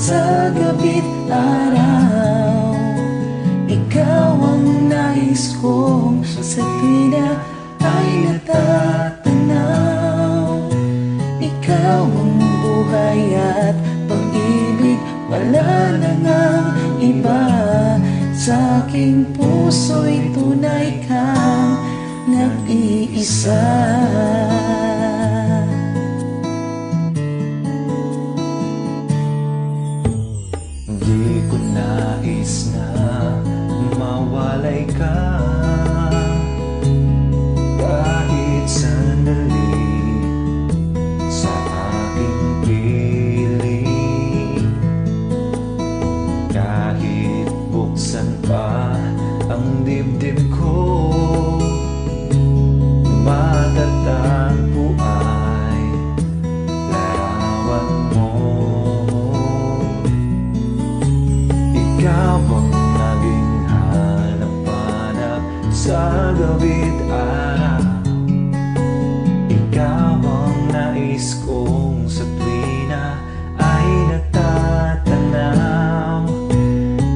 sa gabi't araw. Ikaw ang nais kong sa tuwing na ay natatanaw. Ikaw ang buhay at pag-ibig, wala na ngang iba. Sa aking puso'y tunay kang nag-iisa. Di ko nais na mawalay ka kahit sandali sa aking piling. Kahit buksan pa ang dibdib ko, matatagpo ay larawan mo. Ikaw ang naging hanap-hanap sa gabi't araw. Ikaw ang nais kong sa tuwing na ay natatanaw.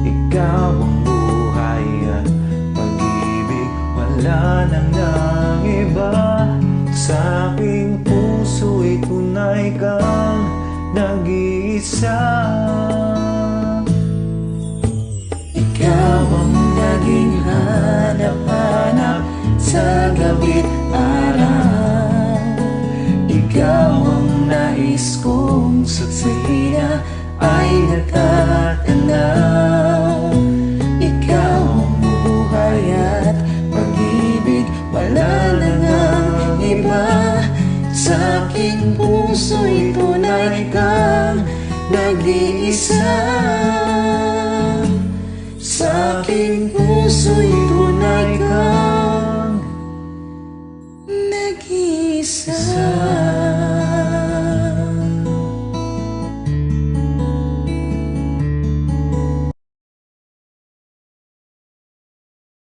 Ikaw ang buhay at pag-ibig, wala nang iba. Sa aking puso'y tunay kang nag-iisa. Ikaw ang naging hanap-hanap sa gabi't araw. Ikaw ang nais kong sa tuwing na ay natatanaw. Ikaw ang buhay at pag-ibig, wala na ngang iba. Sa aking puso'y tunay kang nag-iisa. Sa aking puso'y tunay kang